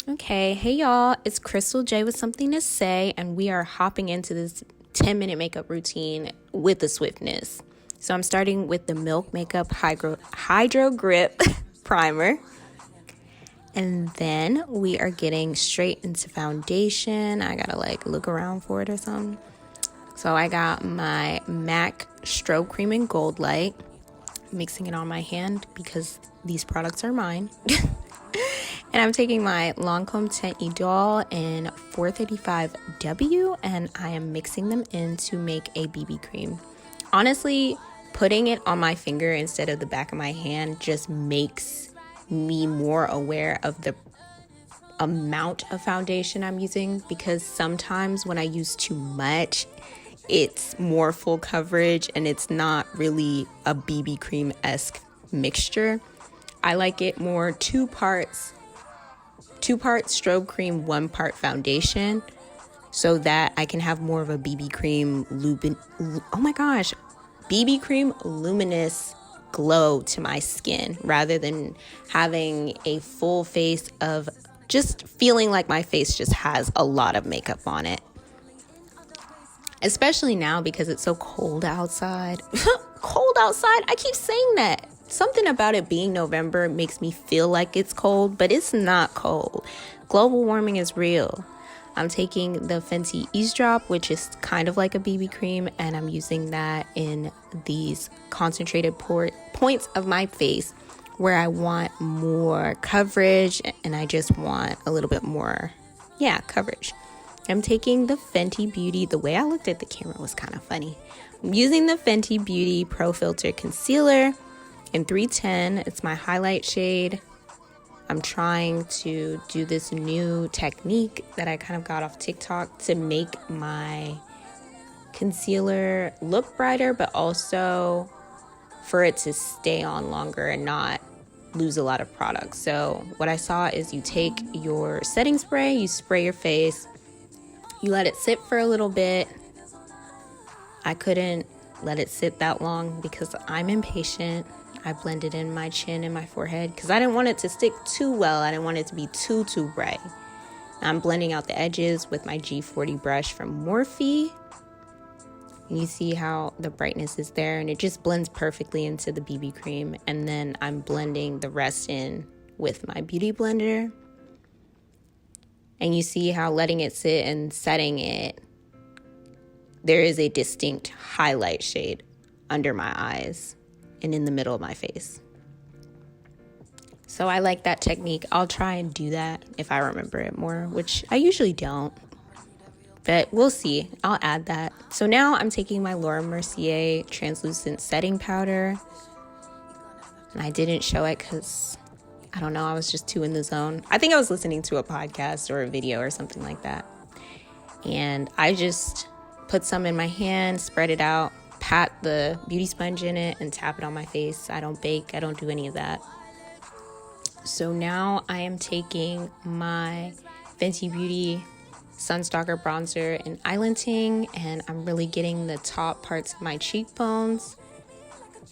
Okay, hey y'all, it's Cristal J with something to say, and we are hopping into this 10-minute makeup routine with the swiftness. So I'm starting with the Milk Makeup Hydro Grip Primer. And then we are getting straight into foundation. I gotta look around for it or something. So I got my MAC Strobe Cream in Gold Light, mixing it on my hand because these products are mine. And I'm taking my Lancome Teint Idole in 435W and I am mixing them in to make a BB cream. Honestly, putting it on my finger instead of the back of my hand just makes me more aware of the amount of foundation I'm using, because sometimes when I use too much, it's more full coverage and it's not really a BB cream-esque mixture. I like it more two parts strobe cream, 1 part foundation, so that I can have more of a BB cream luminous glow to my skin, rather than having a full face of just feeling like my face just has a lot of makeup on it. Especially now because it's so cold outside. Cold outside? I keep saying that. Something about it being November makes me feel like it's cold, but it's not cold. Global warming is real. I'm taking the Fenty Eaze Drop, which is kind of like a BB cream, and I'm using that in these concentrated points of my face where I want more coverage and I just want a little bit more, coverage. I'm taking the Fenty Beauty. The way I looked at the camera was kind of funny. I'm using the Fenty Beauty Pro Filter Concealer in 310. It's my highlight shade. I'm trying to do this new technique that I kind of got off TikTok to make my concealer look brighter, but also for it to stay on longer and not lose a lot of product. So what I saw is you take your setting spray, you spray your face, you let it sit for a little bit. I couldn't let it sit that long because I'm impatient. I blended in my chin and my forehead because I didn't want it to stick too well. I didn't want it to be too bright. I'm blending out the edges with my G40 brush from Morphe. And you see how the brightness is there, and it just blends perfectly into the BB cream. And then I'm blending the rest in with my beauty blender. And you see how letting it sit and setting it, there is a distinct highlight shade under my eyes and in the middle of my face. So I like that technique. I'll try and do that if I remember it more, which I usually don't. But we'll see. I'll add that. So now I'm taking my Laura Mercier translucent setting powder. And I didn't show it because, I don't know, I was just too in the zone. I think I was listening to a podcast or a video or something like that. And I just put some in my hand, spread it out, pat the beauty sponge in it, and tap it on my face. I don't bake. I don't do any of that. So now I am taking my Fenty Beauty Sun Stalker bronzer in Lengthening, and I'm really getting the top parts of my cheekbones.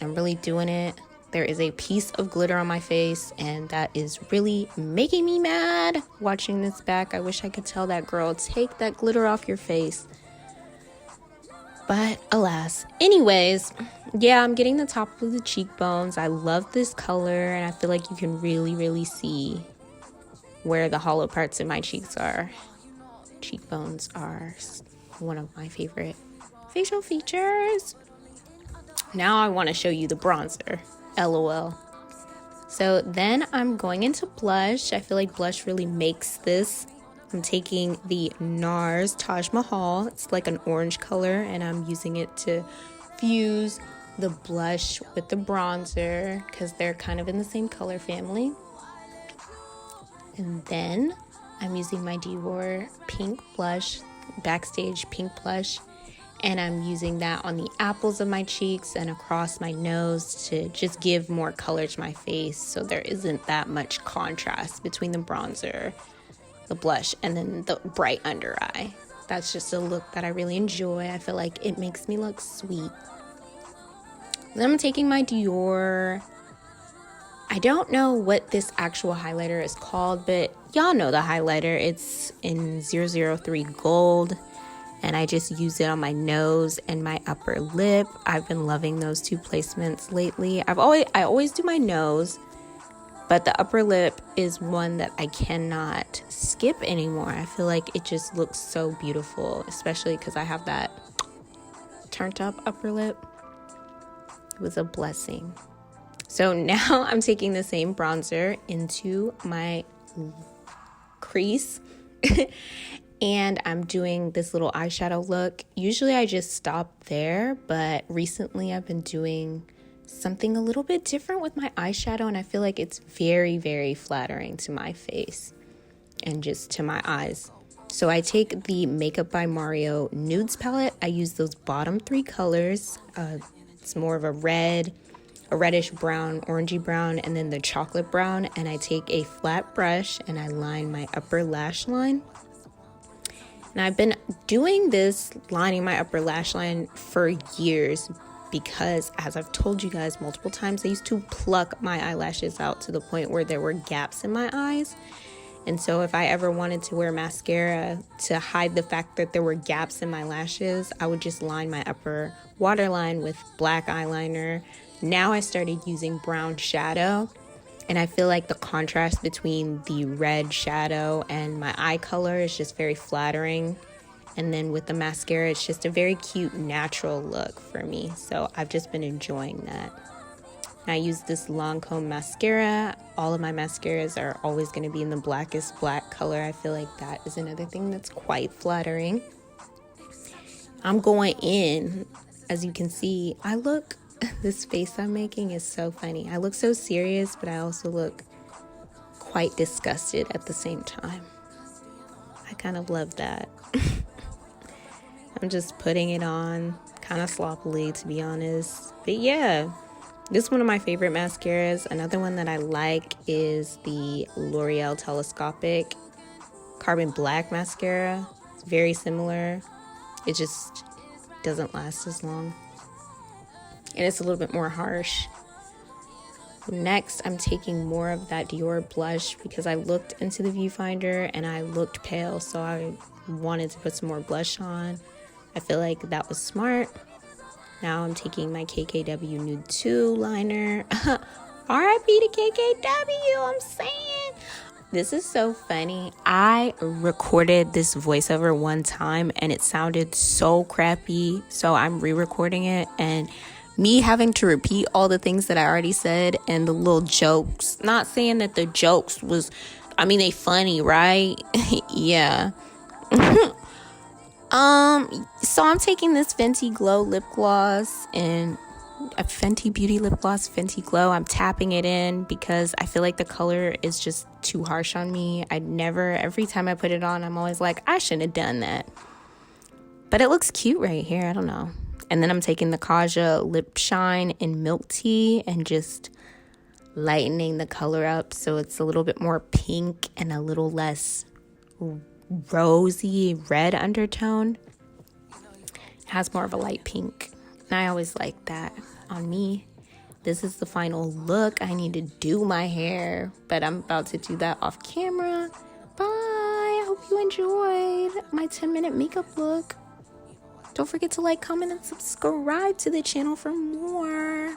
I'm really doing it. There is a piece of glitter on my face, and that is really making me mad watching this back. I wish I could tell that girl, take that glitter off your face. But alas. Anyways, I'm getting the top of the cheekbones. I love this color, and I feel like you can really see where the hollow parts in my cheeks are. Cheekbones are one of my favorite facial features. Now I want to show you the bronzer. LOL. So then I'm going into blush. I feel like blush really makes this. I'm taking the NARS Taj Mahal. It's like an orange color, and I'm using it to fuse the blush with the bronzer because they're kind of in the same color family. And then I'm using my Dior pink blush, Backstage pink blush, and I'm using that on the apples of my cheeks and across my nose to just give more color to my face so there isn't that much contrast between the bronzer, the blush, and then the bright under eye. That's just a look that I really enjoy. I feel like it makes me look sweet. Then I'm taking my Dior. I don't know what this actual highlighter is called, but y'all know the highlighter. It's in 003 Gold. And I just use it on my nose and my upper lip. I've been loving those two placements lately. I always do my nose, but the upper lip is one that I cannot skip anymore. I feel like it just looks so beautiful, especially because I have that turned up upper lip. It was a blessing. So now I'm taking the same bronzer into my crease. And I'm doing this little eyeshadow look. Usually I just stop there, but recently I've been doing something a little bit different with my eyeshadow, and I feel like it's very, very flattering to my face and just to my eyes. So I take the Makeup by Mario Nudes palette. I use those bottom three colors. It's more of a red, a reddish brown, orangey brown, and then the chocolate brown. And I take a flat brush and I line my upper lash line. And I've been doing this, lining my upper lash line for years because, as I've told you guys multiple times, I used to pluck my eyelashes out to the point where there were gaps in my eyes. And so if I ever wanted to wear mascara to hide the fact that there were gaps in my lashes, I would just line my upper waterline with black eyeliner. Now I started using brown shadow. And I feel like the contrast between the red shadow and my eye color is just very flattering. And then with the mascara, it's just a very cute, natural look for me. So I've just been enjoying that. And I use this Lancome mascara. All of my mascaras are always going to be in the blackest black color. I feel like that is another thing that's quite flattering. I'm going in. As you can see, I look... This face I'm making is so funny. I look so serious, but I also look quite disgusted at the same time. I kind of love that. I'm just putting it on kind of sloppily, to be honest. But yeah, this is one of my favorite mascaras. Another one that I like is the L'Oreal Telescopic Carbon Black Mascara. It's very similar. It just doesn't last as long. And it's a little bit more harsh. Next, I'm taking more of that Dior blush because I looked into the viewfinder and I looked pale, so I wanted to put some more blush on. I feel like that was smart. Now I'm taking my KKW Nude 2 liner. R.I.P. to KKW, I'm saying. This is so funny. I recorded this voiceover one time and it sounded so crappy, so I'm re-recording it, and me having to repeat all the things that I already said and the little jokes. Not saying that the jokes was, I mean, they funny, right? Yeah. So I'm taking this Fenty Glow lip gloss and a Fenty Beauty lip gloss, Fenty Glow. I'm tapping it in because I feel like the color is just too harsh on me. Every time I put it on, I'm always like, I shouldn't have done that. But it looks cute right here. I don't know. And then I'm taking the Kaja Lip Shine in Milk Tea and just lightening the color up so it's a little bit more pink and a little less rosy red undertone. It has more of a light pink. And I always like that on me. This is the final look. I need to do my hair, but I'm about to do that off camera. Bye. I hope you enjoyed my 10-minute makeup look. Don't forget to like, comment, and subscribe to the channel for more.